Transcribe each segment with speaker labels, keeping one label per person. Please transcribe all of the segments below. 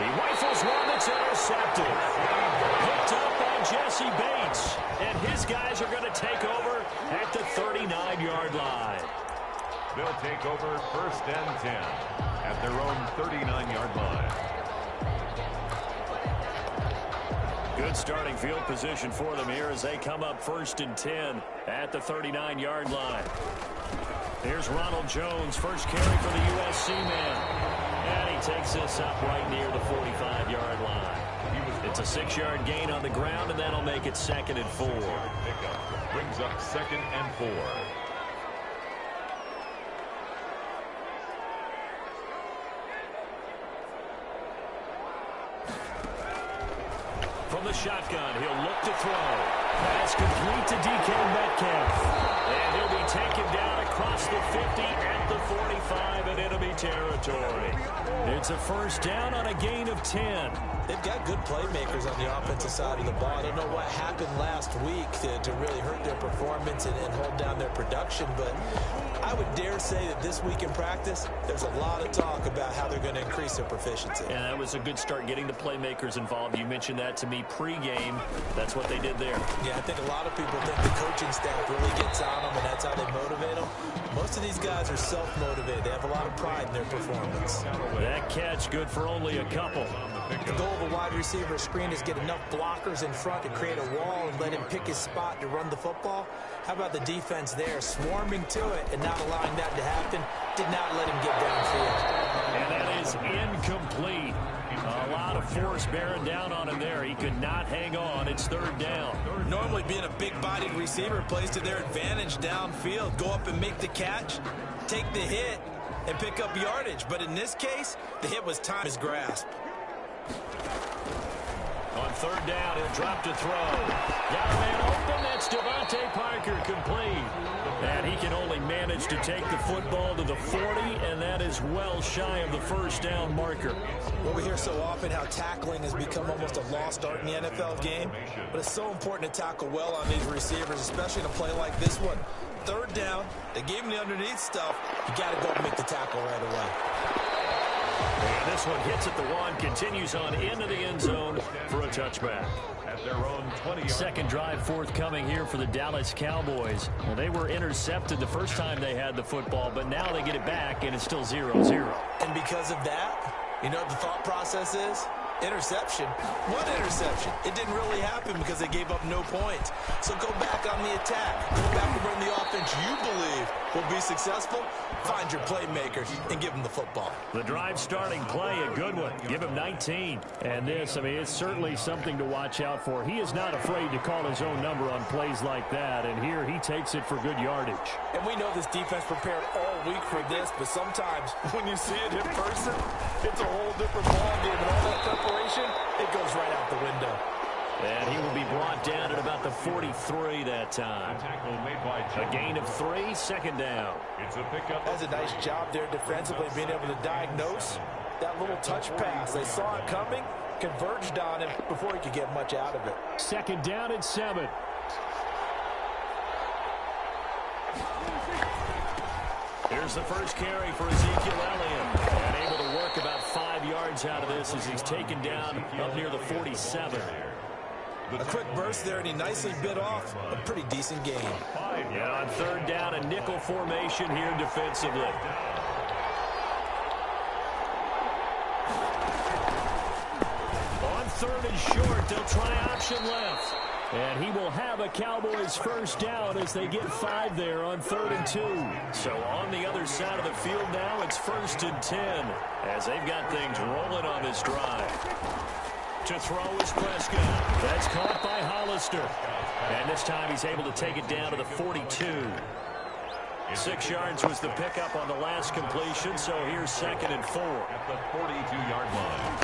Speaker 1: He rifles one that's intercepted. Picked up by Jesse Bates. And his guys are going to take over at the 39-yard line.
Speaker 2: They'll take over 1st and 10 at their own 39-yard line.
Speaker 1: Good starting field position for them here as they come up 1st and 10 at the 39-yard line. Here's Ronald Jones, first carry for the USC man. And he takes this up right near the 45-yard line. It's a 6-yard gain on the ground, and that'll make it 2nd and 4.
Speaker 2: Pickup brings up 2nd and 4.
Speaker 1: From the shotgun, he'll look to throw. Pass complete to DK Metcalf. And he'll be taken down across the 50 at the 45 in enemy territory. It's a 1st down on a gain of 10.
Speaker 3: They've got good playmakers on the offensive side of the ball. I don't know what happened last week to really hurt their performance and hold down their production, but I would dare say that this week in practice, there's a lot of talk about how they're going to increase their proficiency.
Speaker 1: And that was a good start getting the playmakers involved. You mentioned that to me pregame. That's what they did there.
Speaker 3: Yeah, I think a lot of people think the coaching staff really gets on them, and that's how they motivate them. Most of these guys are self-motivated. They have a lot of pride in their performance.
Speaker 1: That catch good for only a couple.
Speaker 3: The goal of a wide receiver screen is get enough blockers in front to create a wall and let him pick his spot to run the football. How about the defense there, swarming to it and not allowing that to happen? Did not let him get downfield.
Speaker 1: And that is incomplete. A lot of force bearing down on him there. He could not hang on. It's 3rd down.
Speaker 3: Normally being a big-bodied receiver plays to their advantage downfield. Go up and make the catch, take the hit, and pick up yardage. But in this case, the hit was time his grasp.
Speaker 1: On 3rd down, he'll drop to throw. Got a man open. That's Devontae Parker, complete. And he can only manage to take the football to the 40, and that is well shy of the 1st down marker.
Speaker 3: Well, we hear so often how tackling has become almost a lost art in the NFL game, but it's so important to tackle well on these receivers, especially in a play like this one. 3rd down, they gave him the underneath stuff. You got to go and make the tackle right away.
Speaker 1: And this one hits at the 1, continues on into the end zone for a touchback.
Speaker 2: At their own 20-yard.
Speaker 1: 2nd drive forthcoming here for the Dallas Cowboys. Well, they were intercepted the first time they had the football, but now they get it back, and it's still 0-0.
Speaker 3: And because of that, you know what the thought process is? Interception. One interception. It didn't really happen because they gave up no points. So go back on the attack. Go back and run the offense you believe will be successful. Find your playmakers and give them the football.
Speaker 1: The drive starting play, a good one. Give him 19. And this, I mean, it's certainly something to watch out for. He is not afraid to call his own number on plays like that. And here he takes it for good yardage.
Speaker 3: And we know this defense prepared all week for this, but sometimes when you see it in person, it's a whole different ballgame. And all that preparation, it goes right out the window.
Speaker 1: And he will be brought down at about the 43 that time. A gain of 3, 2nd down.
Speaker 2: It's a pickup.
Speaker 3: That's a nice job there defensively, being able to diagnose that little touch pass. They saw it coming, converged on him before he could get much out of it.
Speaker 1: 2nd down and 7. Here's the first carry for Ezekiel Elliott. And able to work about 5 yards out of this as he's taken down up near the 47.
Speaker 3: A quick burst there, and he nicely bit off a pretty decent gain.
Speaker 1: Yeah, on 3rd down, a nickel formation here defensively. On 3rd and short, they'll try option left. And he will have a Cowboys 1st down as they get 5 there on 3rd and 2. So on the other side of the field now, it's 1st and 10 as they've got things rolling on this drive. To throw is Prescott. That's caught by Hollister. And this time he's able to take it down to the 42. 6 yards was the pickup on the last completion, so here's 2nd and 4.
Speaker 2: At the 42-yard line.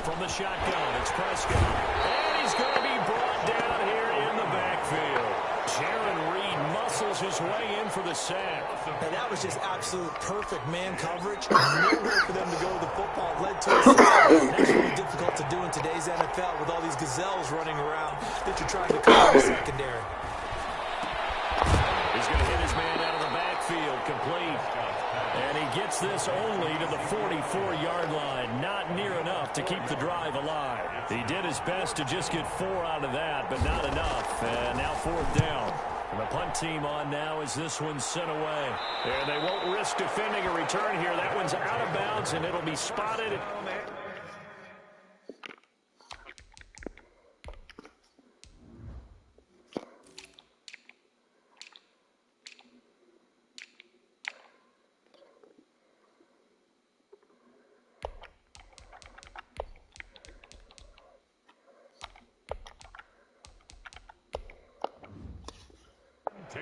Speaker 1: From the shotgun, it's Prescott. And he's going to be brought down here in the backfield. Jaron Reed muscles his way in for the sack.
Speaker 3: And that was just absolute perfect man coverage. Nowhere for them to go with the football. It led to a sack. That's really difficult to do in today's NFL with all these gazelles running around that you're trying to cover the secondary.
Speaker 1: He's going to hit his man out of the backfield, complete. And he gets this only to the 44-yard line. Not near enough to keep the drive alive. He did his best to just get 4 out of that, but not enough. And now 4th down. And the punt team on now as this one's sent away. And they won't risk defending a return here. That one's out of bounds, and it'll be spotted.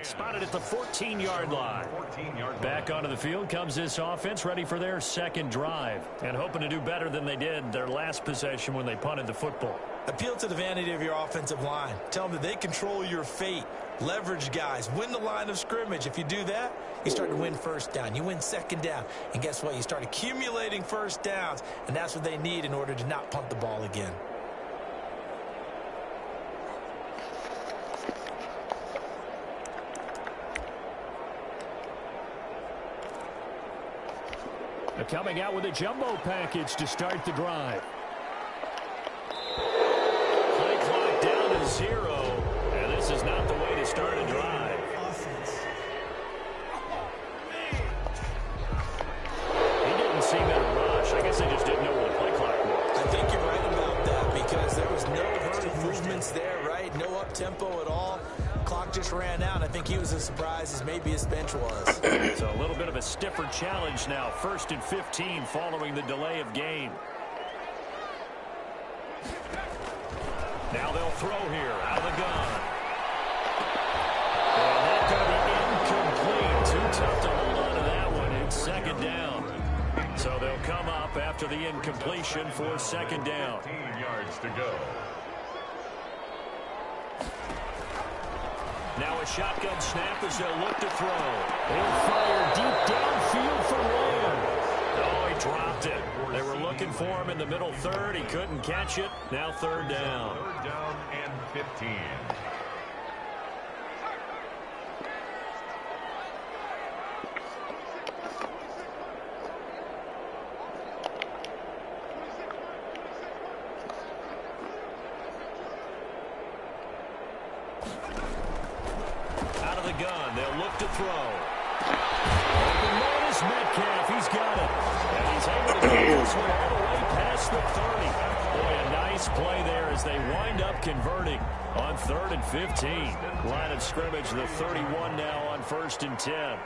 Speaker 1: Spotted at the 14-yard line. Back onto the field comes this offense, ready for their second drive, and hoping to do better than they did their last possession when they punted the football.
Speaker 3: Appeal to the vanity of your offensive line. Tell them that they control your fate. Leverage guys. Win the line of scrimmage. If you do that, you start to win first down. You win second down. And guess what? You start accumulating first downs, and that's what they need in order to not punt the ball again.
Speaker 1: Coming out with a jumbo package to start the drive. Play clock down to 0, and this is not the way to start a drive. He didn't seem in a rush. I guess they just didn't know where the play clock was.
Speaker 3: I think you're right about that because there was no hurry movements there, right? No up-tempo at all. Clock just ran out. I think he was as surprised as maybe his bench was.
Speaker 1: So a little bit of a stiffer challenge now. 1st and 15 following the delay of game. Now they'll throw here out of the gun. And that's going to be incomplete. Too tough to hold on to that one. It's 2nd down. So they'll come up after the incompletion for 2nd down.
Speaker 2: 14 yards to go.
Speaker 1: Now a shotgun snap as they'll look to throw. They'll fire deep downfield for Lamb. Oh, he dropped it. They were looking for him in the middle 3rd. He couldn't catch it. Now 3rd down.
Speaker 2: 3rd down and 15.
Speaker 1: Gun. They'll look to throw. Open man is Metcalf. He's got it. And he's able to get this one all the way past the 30. Boy, a nice play there as they wind up converting on 3rd and 15. Line of scrimmage, the 31 now on 1st and 10.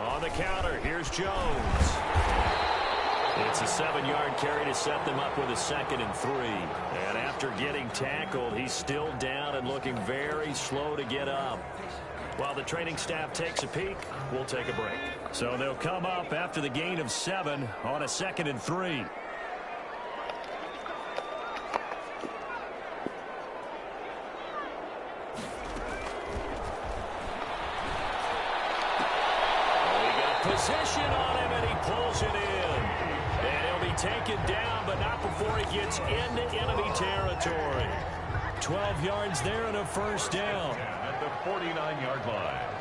Speaker 1: On the counter, here's Jones. It's a 7-yard carry to set them up with a 2nd and 3. And after getting tackled, he's still down and looking very slow to get up. While the training staff takes a peek, we'll take a break. So they'll come up after the gain of 7 on a 2nd and 3. Position on him, and he pulls it in. And he'll be taken down, but not before he gets into enemy territory. 12 yards there and a 1st down.
Speaker 2: At the 49-yard line.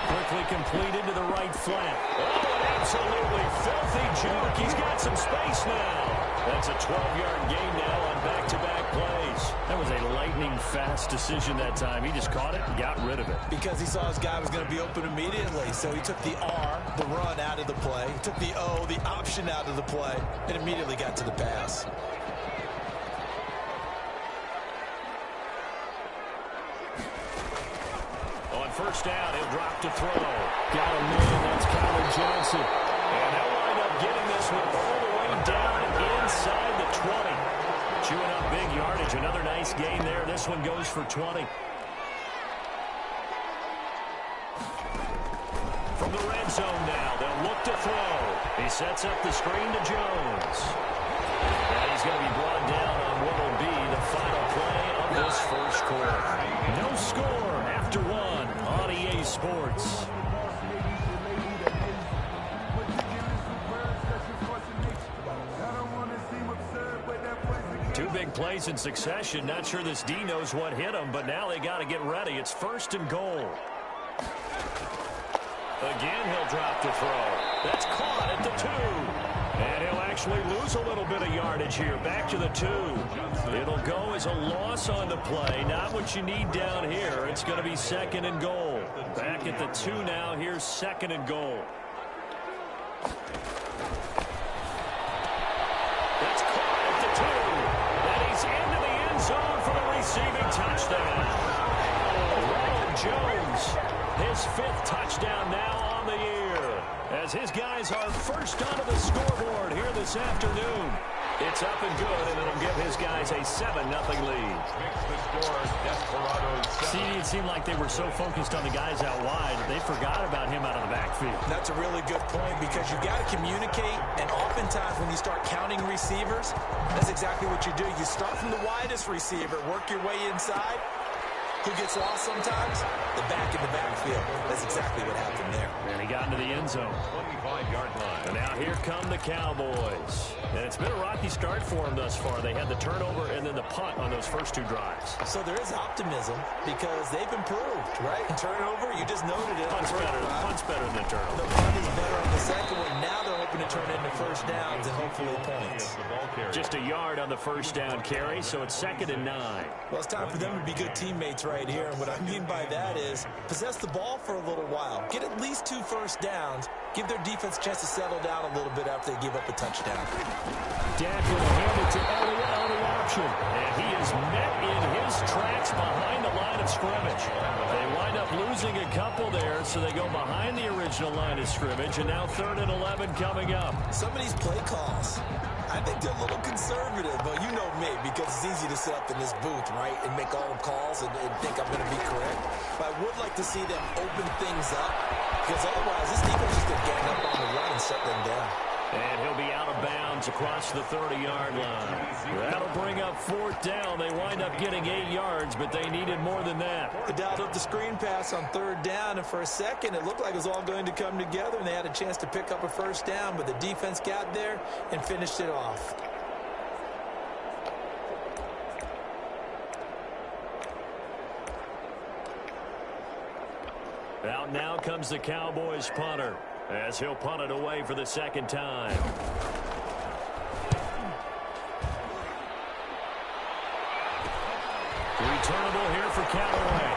Speaker 1: Quickly completed to the right flat. Oh, an absolutely filthy joke. He's got some space now. That's a 12-yard gain now on back-to-back plays. That was a lightning-fast decision that time. He just caught it and got rid of it.
Speaker 3: Because he saw his guy was going to be open immediately. So he took the R, the run, out of the play. He took the O, the option, out of the play, and immediately got to the pass.
Speaker 1: On 1st down, he'll drop to throw. Got a man. That's Kyler Johnson. And they'll wind up getting this one all the way down inside the 20. Chewing up big yardage. Another nice gain there. This one goes for 20. From the red zone now, they'll look to throw. He sets up the screen to Jones. And he's going to be brought down on what will be the final play of this 1st quarter. No score after 1 on EA Sports. Two big plays in succession. Not sure this D knows what hit him, but now they got to get ready. It's 1st and goal. Again, he'll drop to throw. That's caught at the 2. And he'll actually lose a little bit of yardage here. Back to the 2. It'll go as a loss on the play. Not what you need down here. It's going to be 2nd and goal. Back at the 2 now. Here's 2nd and goal. That's caught at the 2. And he's into the end zone for the receiving touchdown. Ronald Jones, his 5th touchdown now on the year, as his guys are first onto the scoreboard here this afternoon. It's up and good, and it'll give his guys a 7-0 lead.
Speaker 2: Makes the score Desperados 7.
Speaker 1: See, it seemed like they were so focused on the guys out wide, they forgot about him out of the backfield.
Speaker 3: That's a really good point, because you got to communicate, and oftentimes when you start counting receivers, that's exactly what you do. You start from the widest receiver, work your way inside. Who gets lost sometimes? The back in the backfield. That's exactly what happened there.
Speaker 1: And he got into the end zone.
Speaker 2: 25-yard line.
Speaker 1: And now here come the Cowboys. And it's been a rocky start for them thus far. They had the turnover and then the punt on those first 2 drives.
Speaker 3: So there is optimism because they've improved, right? Turnover, you just noted it.
Speaker 1: Punt's better than the turnover.
Speaker 3: The punt is better on the second one. Now they're hoping to turn into first downs and hopefully points.
Speaker 1: Just a yard on the first down carry, so it's 2nd and 9.
Speaker 3: Well, it's time for them to be good teammates right here. And what I mean by that is possess the ball for a little while. Get at least 2 first downs. Give their defense a chance to settle down a little bit after they give up a touchdown.
Speaker 1: Dak will hand it to Elliott on the option. And he is met in his tracks behind the line of scrimmage. They wind up losing a couple there, so they go behind the original line of scrimmage. And now 3rd and 11 coming up.
Speaker 3: Some of these play calls, I think they're a little conservative, but you know me, because it's easy to sit up in this booth, right, and make all the calls and think I'm going to be correct. But I would like to see them open things up, because otherwise this defense is going to gang up on the run and shut them down.
Speaker 1: And he'll be out of bounds across the 30-yard line. That'll bring up 4th down. They wind up getting 8 yards, but they needed more than that.
Speaker 3: They dialed up the screen pass on 3rd down, and for a second it looked like it was all going to come together, and they had a chance to pick up a first down, but the defense got there and finished it off.
Speaker 1: Out now comes the Cowboys punter, as he'll punt it away for the 2nd time. Returnable here for Callaway.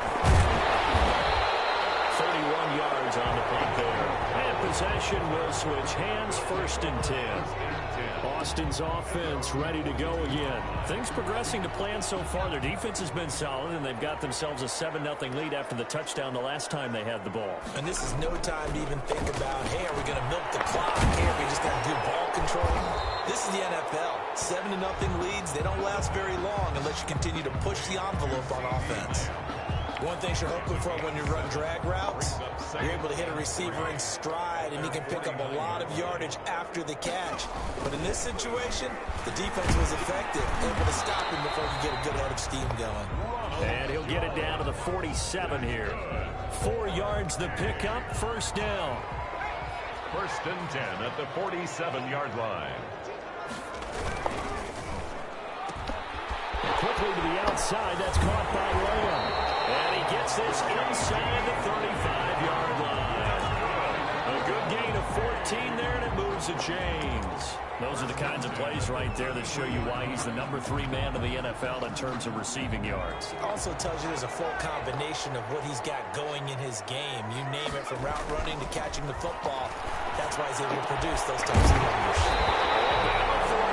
Speaker 1: 31 yards on the punt there. And possession will switch hands, 1st and 10. Austin's offense ready to go again. Things progressing to plan so far. Their defense has been solid, and they've got themselves a 7-0 lead after the touchdown the last time they had the ball.
Speaker 3: And this is no time to even think about, hey, are we going to milk the clock? Hey, are we just going to do ball control? This is the NFL. 7-0 leads, they don't last very long unless you continue to push the envelope on offense. One thing you're hoping for when you run drag routes, you're able to hit a receiver in stride, and he can pick up a lot of yardage after the catch. But in this situation, the defense was effective, able to stop him before he get a good head of steam going.
Speaker 1: And he'll get it down to the 47 here. 4 yards the pickup, 1st down.
Speaker 2: 1st and 10 at the 47-yard line.
Speaker 1: And quickly to the outside, that's caught by Lamb. And he gets this inside the 35-yard line. A good gain of 14 there, and it moves the chains. Those are the kinds of plays right there that show you why he's the number 3 man in the NFL in terms of receiving yards.
Speaker 3: Also tells you there's a full combination of what he's got going in his game. You name it, from route running to catching the football. That's why he's able to produce those types of numbers.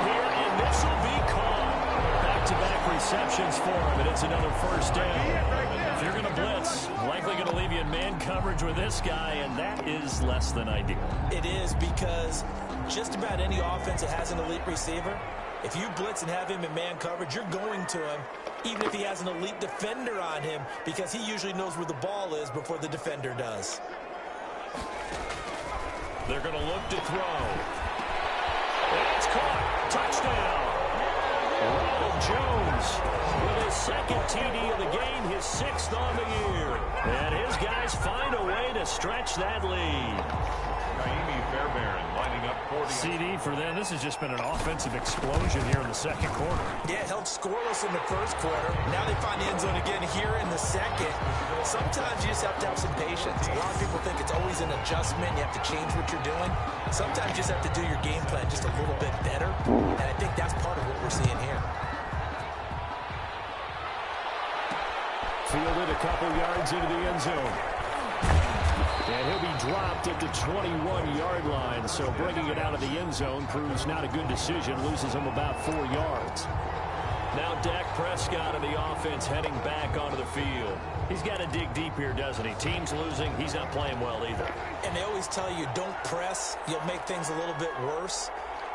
Speaker 1: Here, and this will be caught. Back-to-back receptions for him, and it's another 1st down. If you're going to blitz, likely going to leave you in man coverage with this guy, and that is less than ideal.
Speaker 3: It is, because just about any offense that has an elite receiver, if you blitz and have him in man coverage, you're going to him, even if he has an elite defender on him, because he usually knows where the ball is before the defender does.
Speaker 1: They're going to look to throw. And it's caught. Touchdown. Ronald Jones with his 2nd TD of the game, his 6th on the year. And his guys find a way to stretch that lead. CD for them. This has just been an offensive explosion here in the second quarter.
Speaker 3: Yeah, held scoreless in the first quarter. Now they find the end zone again here in the second. Sometimes you just have to have some patience. A lot of people think it's always an adjustment. You have to change what you're doing. Sometimes you just have to do your game plan just a little bit better. And I think that's part of what we're seeing here.
Speaker 1: Fielded a couple yards into the end zone. And he'll be dropped at the 21-yard line. So bringing it out of the end zone proves not a good decision. Loses him about 4 yards. Now Dak Prescott of the offense heading back onto the field. He's got to dig deep here, doesn't he? Team's losing. He's not playing well either. And they always tell you, don't press. You'll make things a little bit worse.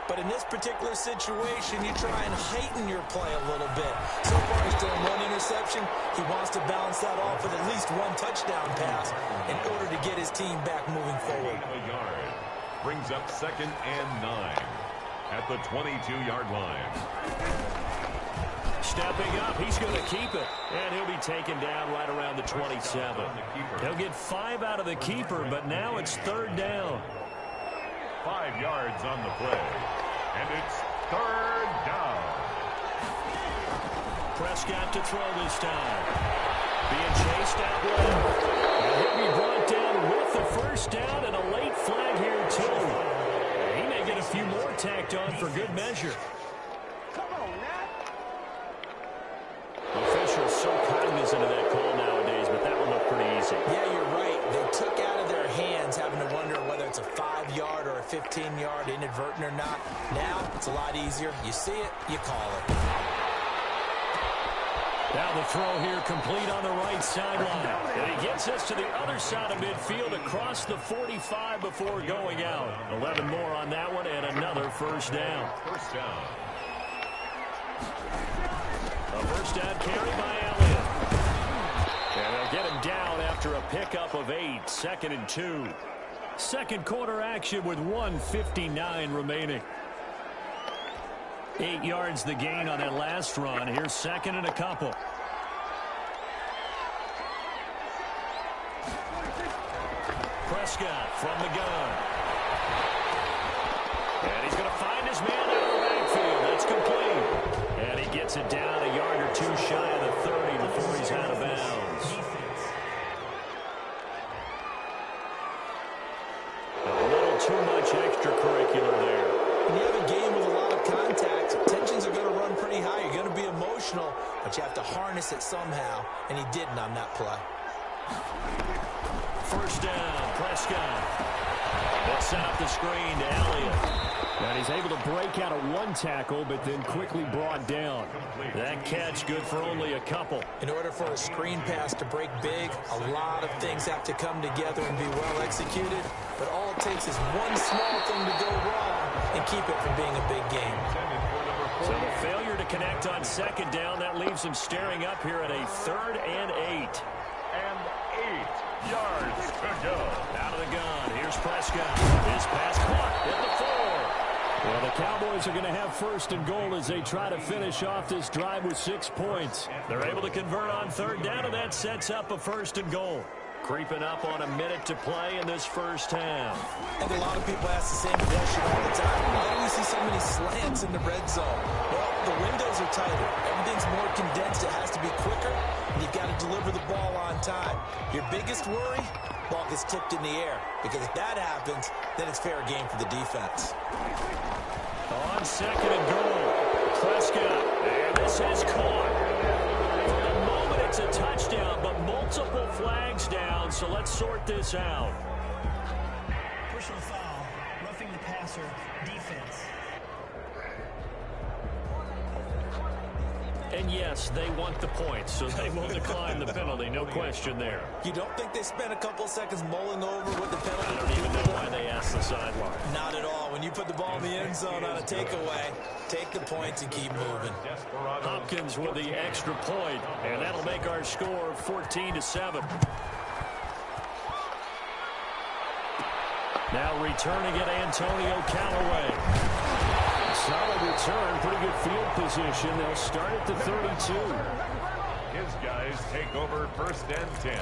Speaker 1: But in this particular situation, you try and heighten your play a little bit. So far, he's throwing 1 interception. He wants to balance that off with at least 1 touchdown pass in order to get his team back moving forward.
Speaker 2: Brings up 2nd and 9 at the 22-yard line.
Speaker 1: Stepping up, he's going to keep it. And he'll be taken down right around the 27. He'll get 5 out of the keeper, but now it's 3rd down.
Speaker 2: 5 yards on the play. And it's 3rd down.
Speaker 1: Prescott to throw this time. Being chased out left. And he'll be brought down with the 1st down and a late flag here, too. He may get a few more tacked on for good measure. Officials so cognizant of that call nowadays, but that one looked pretty easy.
Speaker 3: Yeah, you're right. They took out of their hands having to wonder whether it's a 5-yard or a 15-yard inadvertent or not. Now it's a lot easier. You see it, you call it.
Speaker 1: Now the throw here complete on the right sideline. And he gets us to the other side of midfield across the 45 before going out. 11 more on that one and another 1st down.
Speaker 2: 1st down.
Speaker 1: A 1st down carry by Elliott. And they'll get him down after a pickup of 8. 2nd and 2. Second quarter action with 1:59 remaining. 8 yards the gain on that last run. Here's 2nd and a couple. Prescott from the gun. And he's going to find his man out of the backfield. That's complete. And he gets it down a yard or 2 shy of the 30 before he's out of bounds. A little too much extracurricular there.
Speaker 3: When you have a game with a lot of contact, tensions are going to run pretty high. You're going to be emotional, but you have to harness it somehow, and he didn't on that play.
Speaker 1: 1st down, Prescott. They'll set up the screen to Elliott. And he's able to break out of 1 tackle, but then quickly brought down. That catch good for only a couple.
Speaker 3: In order for a screen pass to break big, a lot of things have to come together and be well executed. But all it takes is one small thing to go wrong and keep it from being a big game.
Speaker 1: So the failure to connect on 2nd down, that leaves him staring up here at a 3rd and 8.
Speaker 2: And 8 yards to go.
Speaker 1: Out of the gun. Here's Prescott. His pass caught at the 4. Well, the Cowboys are going to have 1st and goal as they try to finish off this drive with 6 points. They're able to convert on 3rd down, and that sets up a 1st and goal. Creeping up on a minute to play in this 1st half.
Speaker 3: And a lot of people ask the same question all the time. Why do we see so many slants in the red zone? Well, the windows are tighter. Everything's more condensed. It has to be quicker, and you've got to deliver the ball on time. Your biggest worry? Ball gets tipped in the air. Because if that happens, then it's fair game for the defense.
Speaker 1: On 2nd and goal, Prescott. And this is caught. For the moment, it's a touchdown, but multiple flags down, so let's sort this out.
Speaker 4: Personal foul, roughing the passer, defense.
Speaker 1: And yes, they want the points, so they will decline the penalty, no question there.
Speaker 3: You don't think they spent a couple seconds mulling over what the penalty
Speaker 1: I don't even know why they asked the sideline.
Speaker 3: Not at all. When you put the ball in the end zone on a takeaway, take the points and keep moving.
Speaker 1: Hopkins with the extra point, and that'll make our score 14-7. Now returning it, Antonio Callaway. Solid return, pretty good field position. They'll start at the 32.
Speaker 2: His guys take over 1st and 10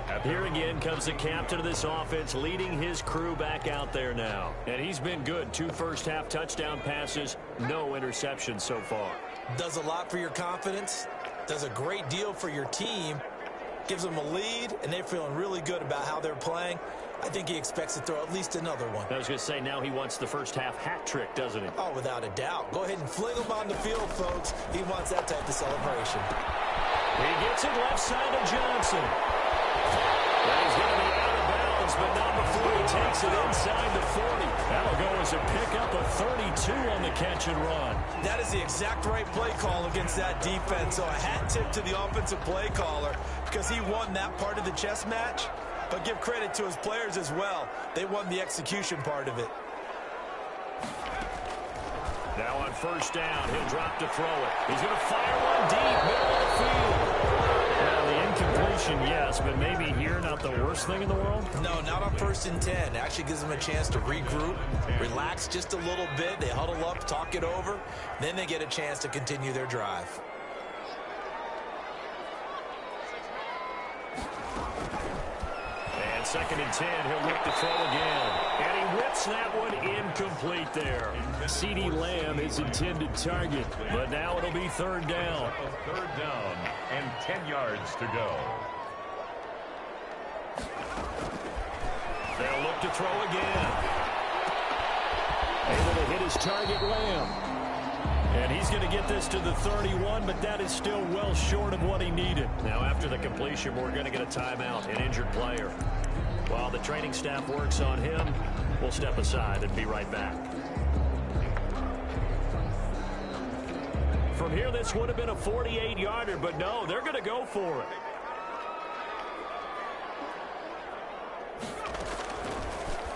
Speaker 2: at
Speaker 1: Here again comes the captain of this offense, leading his crew back out there now. And he's been good. 2 first-half touchdown passes, no interceptions so far.
Speaker 3: Does a lot for your confidence, does a great deal for your team, gives them a lead, and they're feeling really good about how they're playing. I think he expects to throw at least another one.
Speaker 1: I was going to say, now he wants the first-half hat trick, doesn't he?
Speaker 3: Oh, without a doubt. Go ahead and fling him on the field, folks. He wants that type of celebration.
Speaker 1: He gets it left side to Johnson. And he's going to be out of bounds, but not before he takes it inside the 40. That'll go as a pickup of 32 on the catch and run.
Speaker 3: That is the exact right play call against that defense. So a hat tip to the offensive play caller because he won that part of the chess match. But give credit to his players as well. They won the execution part of it.
Speaker 1: Now on first down, he'll drop to throw it. He's going to fire one deep, middle of the field. Well, the incompletion, yes, but maybe here not the worst thing in the world?
Speaker 3: No, not on 1st and 10. Actually gives them a chance to regroup, relax just a little bit. They huddle up, talk it over. Then they get a chance to continue their drive.
Speaker 1: And 2nd and 10, he'll look to throw again. And he whips that one incomplete there. CeeDee Lamb is intended target, but now it'll be 3rd down.
Speaker 2: 3rd down and 10 yards to go.
Speaker 1: They'll look to throw again. Able to hit his target, Lamb. And he's going to get this to the 31, but that is still well short of what he needed. Now, after the completion, we're going to get a timeout, an injured player. While the training staff works on him, we'll step aside and be right back. From here, this would have been a 48-yarder, but no, they're going to go for it.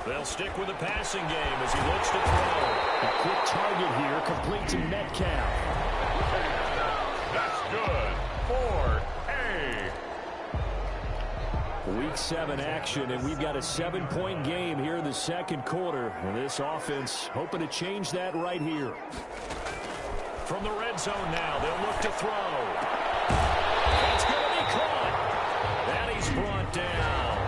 Speaker 1: They'll stick with the passing game as he looks to throw. A quick target here, complete to Metcalf.
Speaker 2: That's good for A.
Speaker 1: Week 7 action, and we've got a 7-point game here in the 2nd quarter. And this offense hoping to change that right here. From the red zone now, they'll look to throw. It's going to be caught. And he's brought down.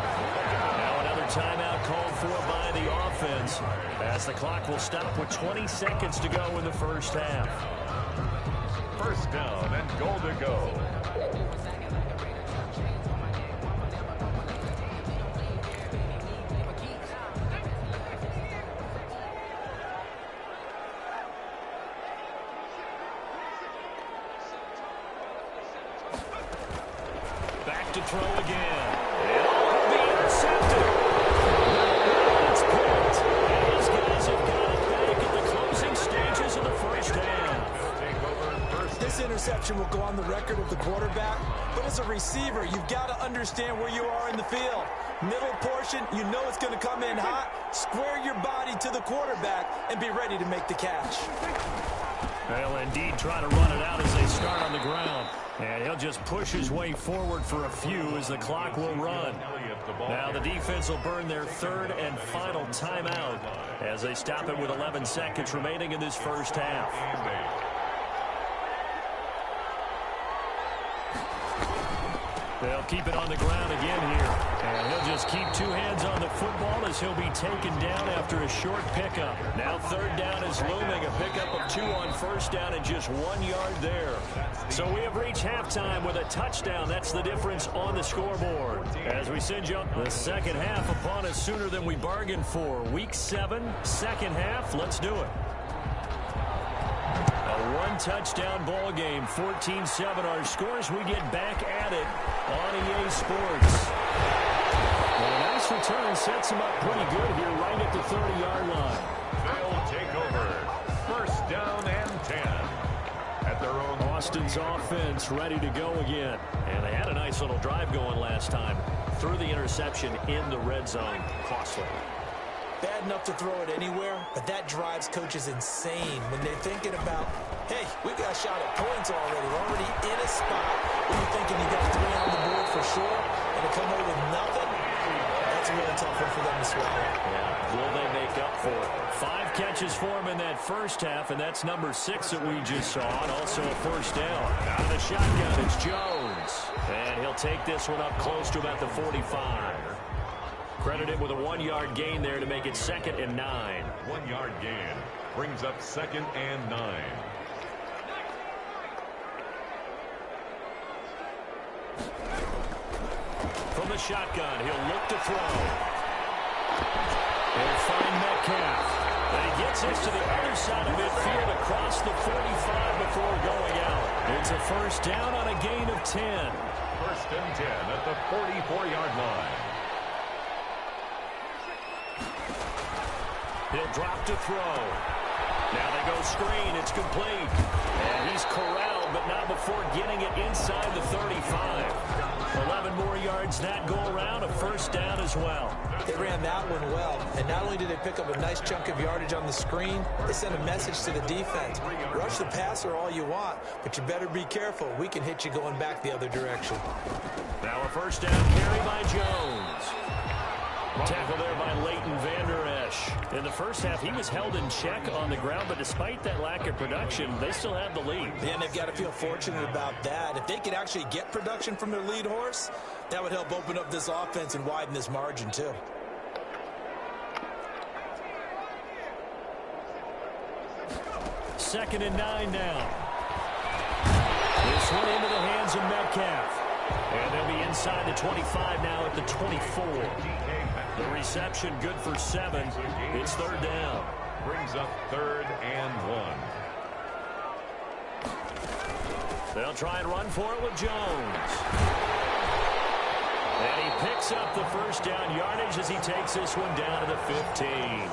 Speaker 1: Now another timeout called for by the offense as the clock will stop with 20 seconds to go in the first half.
Speaker 2: 1st down and goal to go.
Speaker 1: Back to throw again. It'll be intercepted. It's picked. And these guys have got it back at the closing stages of the first half.
Speaker 3: This interception will go on the record of the quarterback, but as a receiver, you've got to understand where you are in the field. Middle portion, you know it's going to come in hot. Square your body to the quarterback and be ready to make the catch.
Speaker 1: They'll indeed try to run it out as they start on the ground. And he'll just push his way forward for a few as the clock will run. Now the defense will burn their 3rd and final timeout as they stop it with 11 seconds remaining in this first half. They'll keep it on the ground again here. And he'll just keep 2 hands on the football as he'll be taken down after a short pickup. Now 3rd down is looming, a pickup of 2 on 1st down and just 1 yard there. So we have reached halftime with a touchdown. That's the difference on the scoreboard. As we send you the 2nd half upon us sooner than we bargained for. Week 7, 2nd half. Let's do it. A 1-touchdown ball game, 14-7 our scores. We get back at it on EA Sports. Well, a nice return sets him up pretty good here right at the 30-yard line.
Speaker 2: They'll take over. 1st down and 10 at their own.
Speaker 1: Austin's offense ready to go again. And they had a nice little drive going last time. Threw the interception in the red zone. Costly.
Speaker 3: Bad enough to throw it anywhere, but that drives coaches insane when they're thinking about, hey, we got a shot at points already. We're already in a spot where you're thinking you got 3 on the board for sure, and to come away with nothing, that's That's a really tough one for them to swallow.
Speaker 1: Yeah, will they make up for it? 5 catches for him in that first half, and that's number 6 that we just saw, and also a first down. Out of the shotgun, it's Jones. And he'll take this one up close to about the 45. Credit him with a 1-yard gain there to make it 2nd and 9.
Speaker 2: 1-yard gain brings up 2nd and 9.
Speaker 1: From the shotgun, he'll look to throw. He'll find Metcalf. And he gets this to the other side of midfield across the 45 before going out. It's a first down on a gain of 10.
Speaker 2: 1st and 10 at the 44-yard line.
Speaker 1: He'll drop to throw. Now they go screen. It's complete. And he's corralled, but not before getting it inside the 35. 11 more yards that go around, a first down as well.
Speaker 3: They ran that one well, and not only did they pick up a nice chunk of yardage on the screen, they sent a message to the defense. Rush the passer all you want, but you better be careful. We can hit you going back the other direction.
Speaker 1: Now a first down carry by Jones. Tackle there by Leighton Vander Esch. In the first half, he was held in check on the ground, but despite that lack of production, they still have the lead.
Speaker 3: Yeah, and they've got to feel fortunate about that. If they could actually get production from their lead horse, that would help open up this offense and widen this margin, too.
Speaker 1: Second and 9 now. This one into the hands of Metcalf. And they'll be inside the 25 now at the 24. The reception good for 7. It's 3rd down.
Speaker 2: Brings up 3rd and 1.
Speaker 1: They'll try and run for it with Jones. And he picks up the first down yardage as he takes this one down to the 15.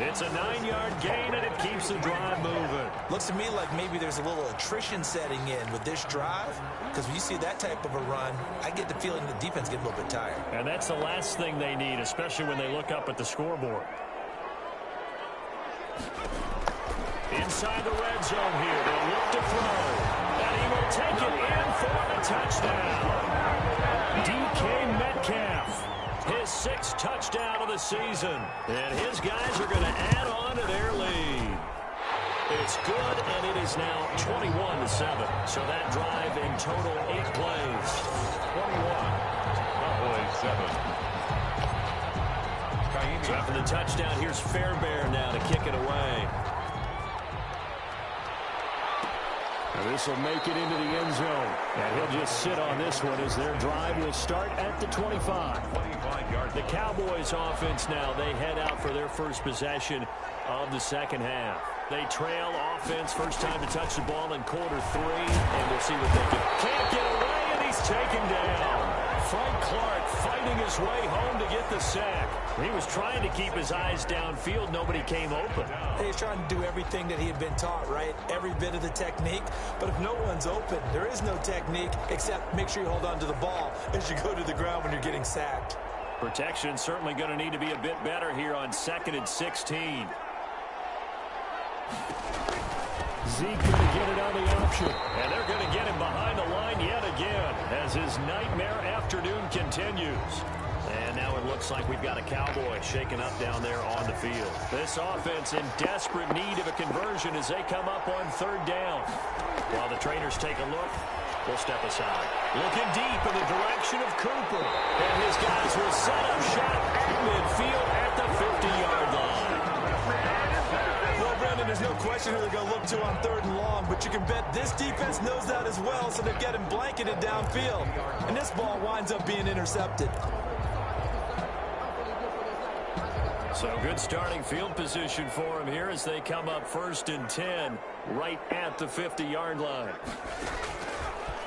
Speaker 1: It's a 9-yard gain, and it keeps the drive moving.
Speaker 3: Looks to me like maybe there's a little attrition setting in with this drive, because when you see that type of a run, I get the feeling the defense gets a little bit tired.
Speaker 1: And that's the last thing they need, especially when they look up at the scoreboard. Inside the red zone here, they'll look to throw. And he will take it in for the touchdown. DK Metcalf. His 6th touchdown of the season. And his guys are going to add on to their lead. It's good, and it is now 21-7. So that drive in total 8 plays.
Speaker 2: 21. Cowboys 7.
Speaker 1: So after the touchdown, here's Fairbairn now to kick it away. And this will make it into the end zone. And he'll just sit on this one as their drive will start at the 25. The Cowboys offense now, they head out for their first possession of the second half. They trail offense, first time to touch the ball in quarter 3, and we'll see what they can. Can't get away, and he's taken down. Frank Clark fighting his way home to get the sack. He was trying to keep his eyes downfield. Nobody came open.
Speaker 3: He's trying to do everything that he had been taught, right? Every bit of the technique. But if no one's open, there is no technique except make sure you hold on to the ball as you go to the ground when you're getting sacked.
Speaker 1: Protection certainly going to need to be a bit better here on 2nd and 16. Zeke going to get it on the option. And they're going to get him behind the line yet again as his nightmare afternoon continues. And now it looks like we've got a Cowboy shaken up down there on the field. This offense in desperate need of a conversion as they come up on 3rd down. While the trainers take a look, we'll step aside. Looking deep in the direction of Cooper. And his guys will set up shot at midfield at the 50-yard line.
Speaker 3: Well, Brandon, there's no question who they're going to look to on 3rd and long, but you can bet this defense knows that as well, so they've got him blanketed downfield. And this ball winds up being intercepted.
Speaker 1: So good starting field position for him here as they come up 1st and 10 right at the 50-yard line.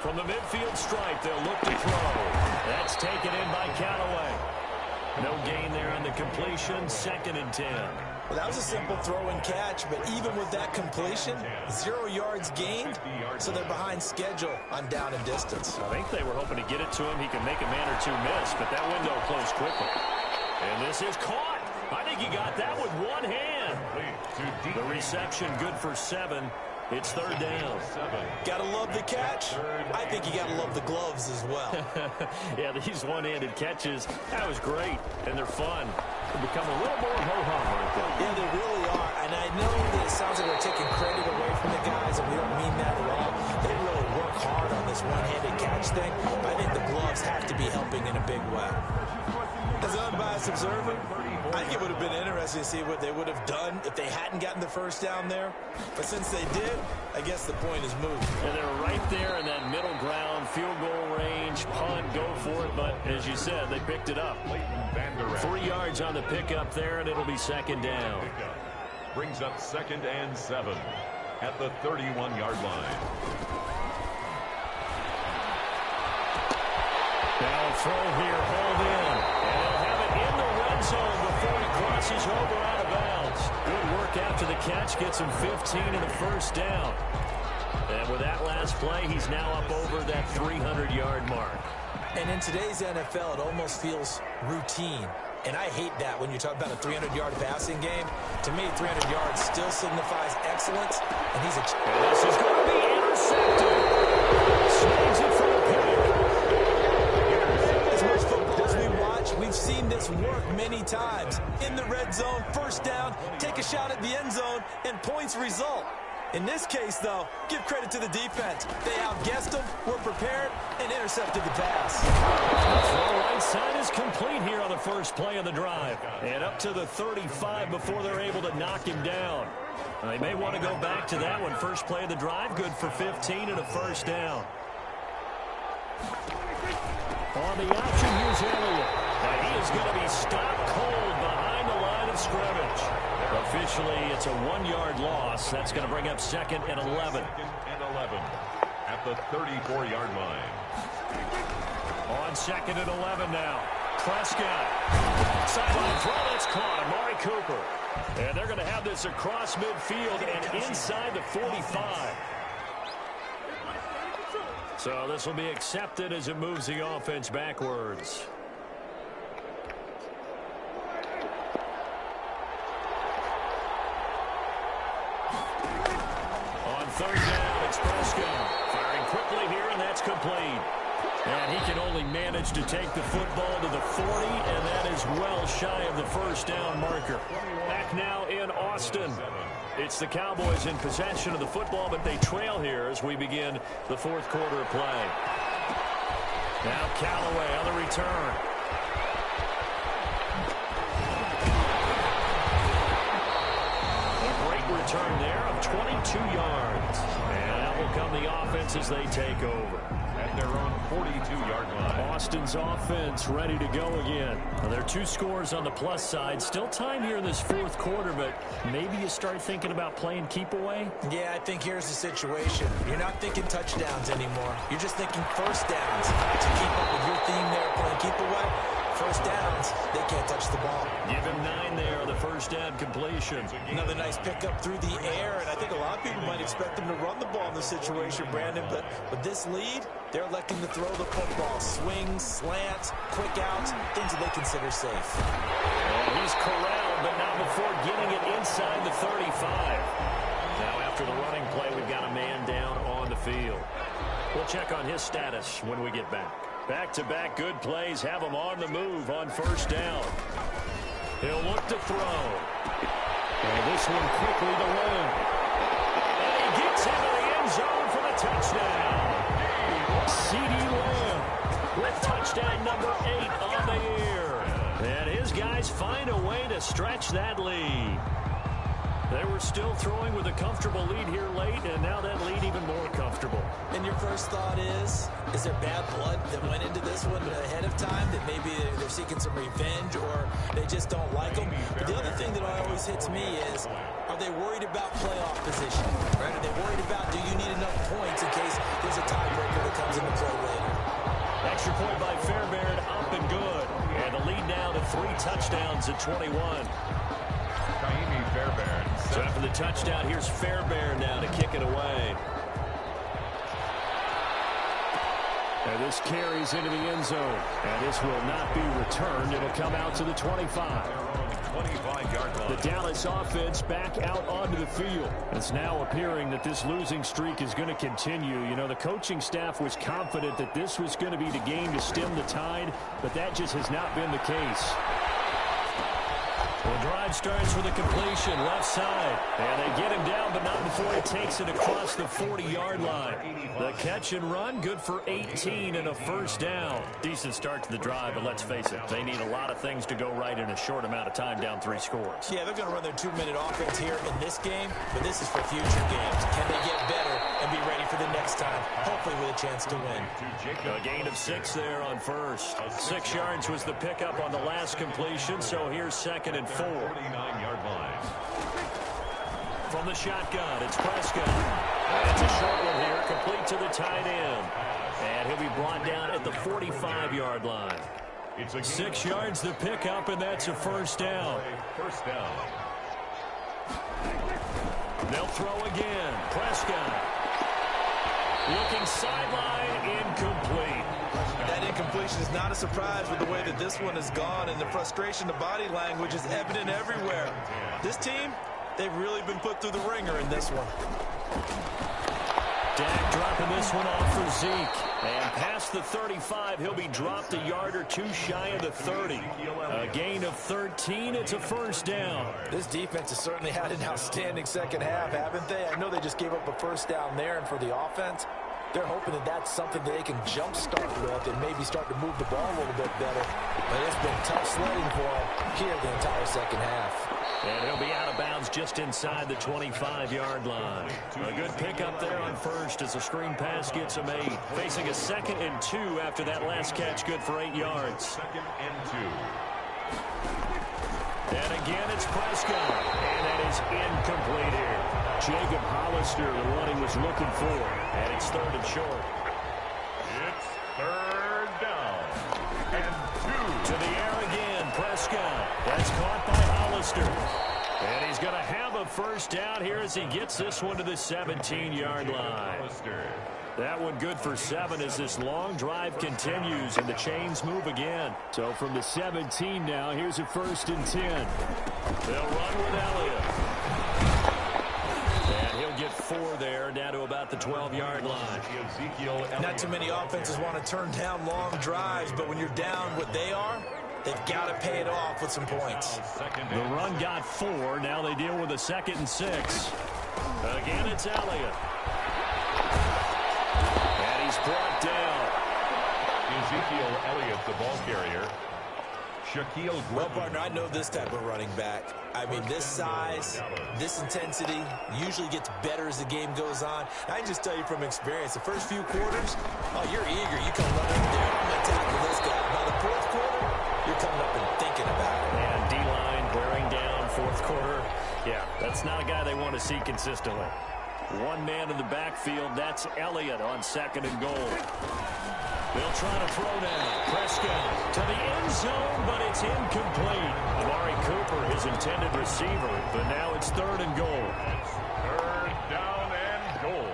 Speaker 1: From the midfield stripe, they'll look to throw. That's taken in by Callaway. No gain there on the completion, 2nd and 10.
Speaker 3: Well, that was a simple throw and catch, but even with that completion, 0 yards gained, so they're behind schedule on down and distance.
Speaker 1: I think they were hoping to get it to him. He can make a man or two miss, but that window closed quickly. And this is caught. I think he got that with one hand. The reception good for 7. It's third down.
Speaker 3: Gotta love the catch. I think you gotta love the gloves as well.
Speaker 1: Yeah, these one-handed catches, that was great, and they're fun. They become a little more ho-hum, aren't they?
Speaker 3: Yeah, they really are. And I know that it sounds like we're taking credit away from the guys, and we don't mean that at all. They really work hard on this one-handed catch thing. I think the gloves have to be helping in a big way. As an unbiased observer, I think it would have been interesting to see what they would have done if they hadn't gotten the first down there. But since they did, I guess the point is moved.
Speaker 1: And they're right there in that middle ground, field goal range, punt, go for it. But as you said, they picked it up. 3 yards on the pickup there, and it'll be second down.
Speaker 2: Brings up 2nd and 7 at the 31-yard line.
Speaker 1: Now a throw here, hauled in. And they'll have it in the red zone before he crosses over out of bounds. Good work after the catch, gets him 15 and a first down. And with that last play, he's now up over that 300-yard mark.
Speaker 3: And in today's NFL, it almost feels routine. And I hate that when you talk about a 300-yard passing game. To me, 300 yards still signifies excellence. And he's a...
Speaker 1: And this is going to be intercepted. Snags it for a pick.
Speaker 3: As much football as we watch, we've seen this work many times. In the red zone, first down, take a shot at the end zone, and points result. In this case, though, give credit to the defense. They outguessed them, were prepared, and intercepted the pass.
Speaker 1: The throw right side is complete here on the first play of the drive. And up to the 35 before they're able to knock him down. They may want to go back to that one. First play of the drive, good for 15 and a first down. On the option, here's Elliott. And he is going to be stopped cold behind the line of scrimmage. Officially, it's a 1-yard loss. That's going to bring up 2nd and 11.
Speaker 2: 2nd and 11 at the 34-yard line.
Speaker 1: On 2nd and 11 now. Prescott. Sideline throw, that's caught. Amari Cooper. And they're going to have this across midfield and inside the 45. So this will be accepted as it moves the offense backwards. On third down, it's Prescott. Firing quickly here, and that's complete. And he can only manage to take the football to the 40, and that is well shy of the first down marker. Back now in Austin. It's the Cowboys in possession of the football, but they trail here as we begin the fourth quarter of play. Now Callaway on the return. A great return there of 22 yards. And that will come the offense as they take over.
Speaker 2: At their own 42-yard line.
Speaker 1: Austin's offense ready to go again. Well, there are 2 scores on the plus side. Still time here in this fourth quarter, but maybe you start thinking about playing keep away?
Speaker 3: Yeah, I think here's the situation. You're not thinking touchdowns anymore. You're just thinking first downs. To keep up with your theme there, playing keep away, first downs, they can't touch the ball.
Speaker 1: Give him 9 there on the first down completion.
Speaker 3: Another nice pickup through the air, and I think a lot of people might expect them to run the ball in this situation, Brandon, but with this lead, they're electing to throw the football. Swings, slants, quick outs, things that they consider safe.
Speaker 1: And he's corralled, but not before getting it inside the 35. Now after the running play, we've got a man down on the field. We'll check on his status when we get back. Back-to-back good plays have him on the move on first down. He'll look to throw. And this one quickly to Lamb. And he gets into the end zone for the touchdown. C.D. Lamb with touchdown number 8 on the year. And his guys find a way to stretch that lead. They were still throwing with a comfortable lead here late, and now that lead even more comfortable.
Speaker 3: And your first thought is there bad blood that went into this one ahead of time, that maybe they're seeking some revenge or they just don't like them? But the other thing that always hits me is, are they worried about playoff position? Right? Are they worried about, do you need enough points in case there's a tiebreaker that comes into play later?
Speaker 1: Extra point by Fairbairn, up and good. And the lead now to 3 touchdowns at 21.
Speaker 2: Fairbairn.
Speaker 1: So after the touchdown, here's Fairbairn now to kick it away. And this carries into the end zone. And this will not be returned. It'll come out to the 25.
Speaker 2: 25-yard line.
Speaker 1: The Dallas offense back out onto the field. It's now appearing that this losing streak is going to continue. You know, the coaching staff was confident that this was going to be the game to stem the tide, but that just has not been the case. The drive starts with a completion, left side. And they get him down, but not before he takes it across the 40-yard line. The catch and run, good for 18 and a first down. Decent start to the drive, but let's face it, they need a lot of things to go right in a short amount of time, down 3 scores.
Speaker 3: Yeah, they're going to run their 2-minute offense here in this game, but this is for future games. Can they get better and be ready for the next time, hopefully with a chance to win?
Speaker 1: A gain of 6 there on first. 6 yards was the pickup on the last completion, so here's 2nd and 4.
Speaker 2: 49-yard line.
Speaker 1: From the shotgun, it's Prescott. And it's a short one here, complete to the tight end. And he'll be brought down at the 45-yard line. 6 yards the pickup, and that's a first down.
Speaker 2: First down.
Speaker 1: They'll throw again. Prescott. Looking sideline, incomplete.
Speaker 3: That incompletion is not a surprise with the way that this one has gone, and the frustration, the body language is evident everywhere. This team, they've really been put through the ringer in this one.
Speaker 1: Dak dropping this one off for Zeke. And past the 35, he'll be dropped a yard or two shy of the 30. A gain of 13, it's a first down.
Speaker 3: This defense has certainly had an outstanding second half, haven't they? I know they just gave up a first down there, and for the offense, they're hoping that that's something that they can jumpstart with and maybe start to move the ball a little bit better. But it's been tough sledding for them here the entire second half.
Speaker 1: And he'll be out of bounds just inside the 25-yard line. A good pickup there on first as the screen pass gets him 8. Facing a 2nd and 2 after that last catch, good for 8 yards.
Speaker 2: 2nd and 2.
Speaker 1: And again, it's Prescott. And that is incomplete here. Jacob Hollister, the one he was looking for. And it's 3rd and short.
Speaker 2: It's 3rd down. And 2.
Speaker 1: To the air again, Prescott. That's caught by Hollister. And he's going to have a first down here as he gets this one to the 17-yard line. That one good for 7 as this long drive continues and the chains move again. So from the 17 now, here's a 1st and 10. They'll run with Elliott. And he'll get 4 there, down to about the 12-yard line.
Speaker 3: Not too many offenses want to turn down long drives, but when you're down what they are, they've got to pay it off with some points.
Speaker 1: The run got 4. Now they deal with a 2nd and 6. Again, it's Elliott. And he's brought down.
Speaker 2: Ezekiel Elliott, the ball carrier. Shaquille Griffin.
Speaker 3: Well, partner, I know this type of running back. I mean, this size, this intensity usually gets better as the game goes on. I can just tell you from experience, the first few quarters, oh, you're eager. You come running over there. I'm going to take it for this guy. By the 4th quarter, you're coming up and thinking about it.
Speaker 1: And D-line wearing down, 4th quarter. Yeah, that's not a guy they want to see consistently. One man in the backfield, that's Elliott on 2nd and goal. They'll try to throw now. Prescott to the end zone, but it's incomplete. Amari Cooper, his intended receiver, but now it's 3rd and goal.
Speaker 2: It's 3rd down and goal.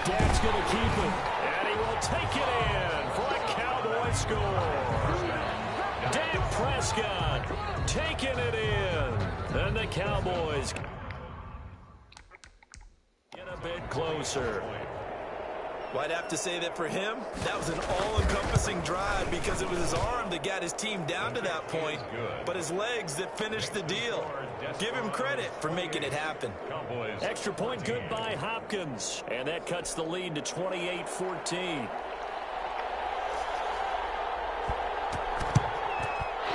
Speaker 1: Dak's going to keep it, and he will take it in for a Cowboy score. Dak Prescott taking it in, and the Cowboys get a bit closer.
Speaker 3: Well, I'd have to say that for him, that was an all-encompassing drive because it was his arm that got his team down to that point, but his legs that finished the deal. Give him credit for making it happen.
Speaker 1: Extra point good by Hopkins, and that cuts the lead to 28-14.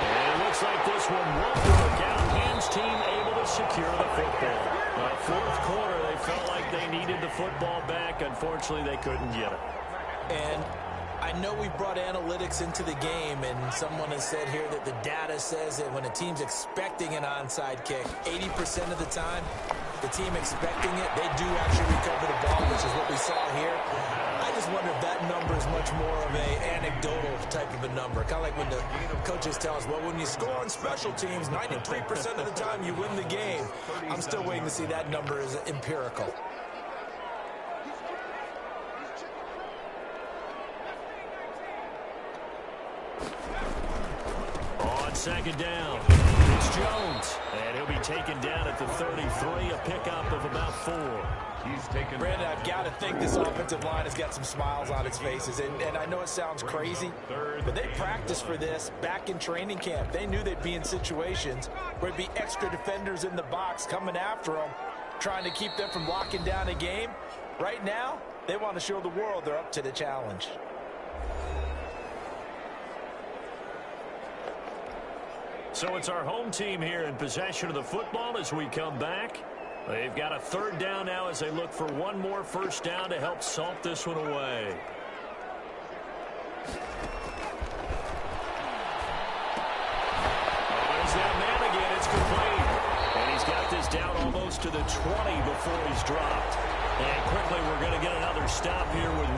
Speaker 1: And it looks like this one won't work out. Hans team able to secure the football. 4th quarter, they felt like they needed the football back. Unfortunately, they couldn't get it.
Speaker 3: And I know we brought analytics into the game, and someone has said here that the data says that when a team's expecting an onside kick, 80% of the time, the team expecting it, they do actually recover the ball, which is what we saw here. I just wonder if that number is much more of a anecdotal type of a number. Kind of like when the coaches tell us, well, when you score on special teams, 93% of the time you win the game. I'm still waiting to see that number as empirical.
Speaker 1: second down. It's Jones, and he'll be taken down at the 33, a pickup of about 4.
Speaker 3: He's taken. Brandon, I've got to think this offensive line has got some smiles on its faces. And I know it sounds crazy, but they practiced for this back in training camp. They knew they'd be in situations where there'd be extra defenders in the box coming after them, trying to keep them from locking down a game. Right now, they want to show the world they're up to the challenge.
Speaker 1: So it's our home team here in possession of the football as we come back. They've got a third down now as they look for one more first down to help salt this one away. Oh, there's that man again. It's complete. And he's got this down almost to the 20 before he's dropped. And quickly we're going to get another stop here with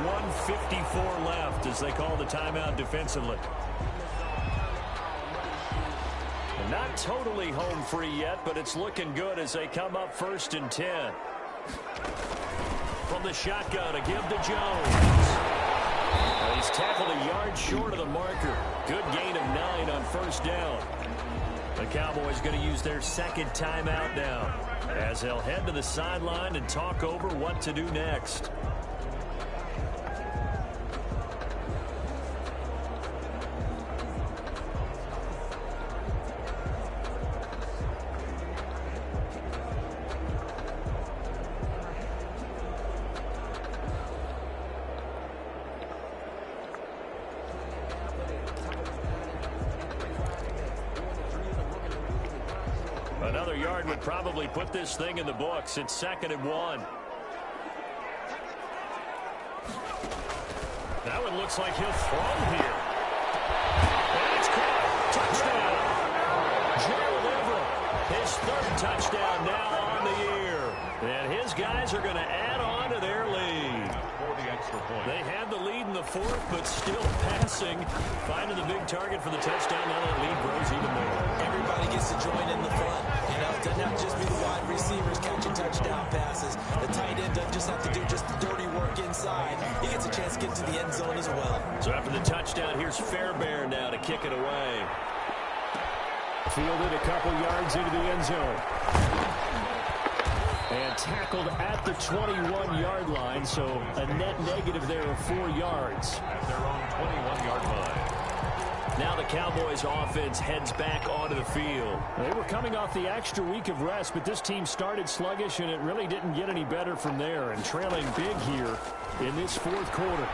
Speaker 1: 1:54 left as they call the timeout defensively. Not totally home free yet, but it's looking good as they come up 1st and 10. From the shotgun, a give to Jones. Well, he's tackled a yard short of the marker. Good gain of 9 on first down. The Cowboys going to use their second timeout now as they'll head to the sideline and talk over what to do next. Another yard would probably put this thing in the books. It's 2nd and 1. Now it looks like he'll throw here. And it's caught. Touchdown. Gerald Everett, his 3rd touchdown now on the year. And his guys are going to add on to their lead. They had the lead in the 4th, but still passing. Finding the big target for the touchdown. Now that lead grows even more.
Speaker 3: Everybody gets to join in the fun. You know, it doesn't have to just be the wide receivers catching touchdown passes. The tight end doesn't just have to do just the dirty work inside. He gets a chance to get to the end zone as well.
Speaker 1: So after the touchdown, here's Fairbairn now to kick it away. Fielded a couple yards into the end zone. And tackled at the 21-yard line, so a net negative there of 4 yards.
Speaker 2: At their own 21-yard line.
Speaker 1: Now the Cowboys offense heads back onto the field. They were coming off the extra week of rest, but this team started sluggish, and it really didn't get any better from there, and trailing big here in this 4th quarter.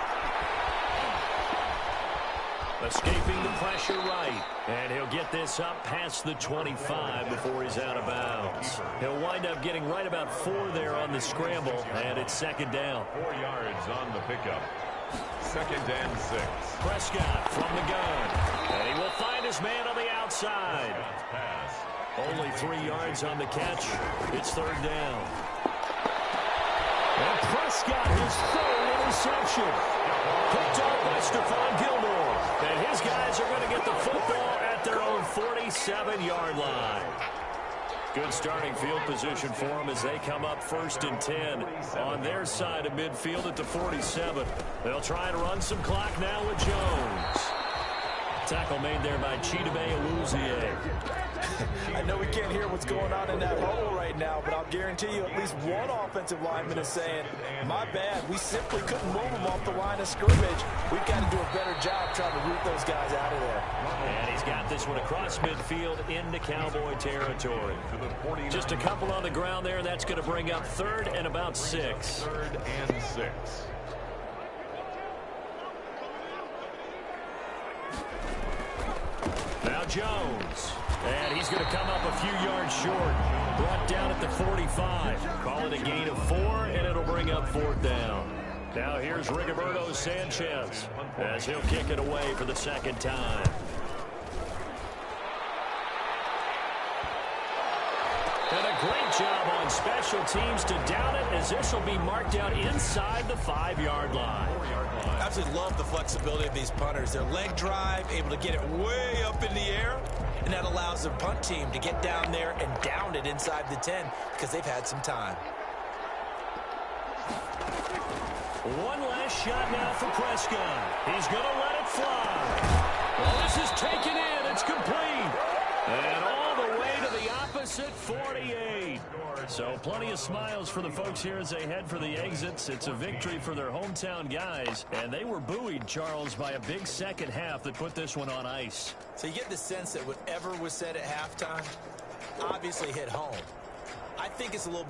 Speaker 1: Escaping the pressure right. And he'll get this up past the 25 before he's out of bounds. He'll wind up getting right about 4 there on the scramble, and it's 2nd down.
Speaker 2: 4 yards on the pickup. 2nd and 6.
Speaker 1: Prescott from the gun. And he will find his man on the outside. Only 3 yards on the catch. It's 3rd down. And Prescott, his 3rd interception. Picked up by Stephon Gilmore. And his guys are going to get the football at their own 47-yard line. Good starting field position for them as they come up 1st and 10 on their side of midfield at the 47. They'll try and run some clock now with Jones. Tackle made there by Chidobe Awuzie.
Speaker 3: I know we can't hear what's going on in that hole right now, but I'll guarantee you at least one offensive lineman is saying, my bad, we simply couldn't move them off the line of scrimmage. We've got to do a better job trying to root those guys out of there.
Speaker 1: And he's got this one across midfield into Cowboy territory. Just a couple on the ground there. That's going to bring up 3rd and about 6.
Speaker 2: 3rd and 6.
Speaker 1: Now Jones. And he's going to come up a few yards short. Brought down at the 45. Call it a gain of 4, and it'll bring up 4th down. Now here's Rigoberto Sanchez as he'll kick it away for the 2nd time. And a great job on special teams to down it as this will be marked out inside the 5-yard line.
Speaker 3: I absolutely love the flexibility of these punters. Their leg drive, able to get it way up in the air, and that allows the punt team to get down there and down it inside the 10 because they've had some time.
Speaker 1: One last shot now for Prescott. He's going to let it fly. Well, this is taken in. It's complete. makes it 48. So plenty of smiles for the folks here as they head for the exits. It's a victory for their hometown guys, and they were buoyed, Charles, by a big second half that put this one on ice.
Speaker 3: So you get the sense that whatever was said at halftime obviously hit home. I think it's a little bit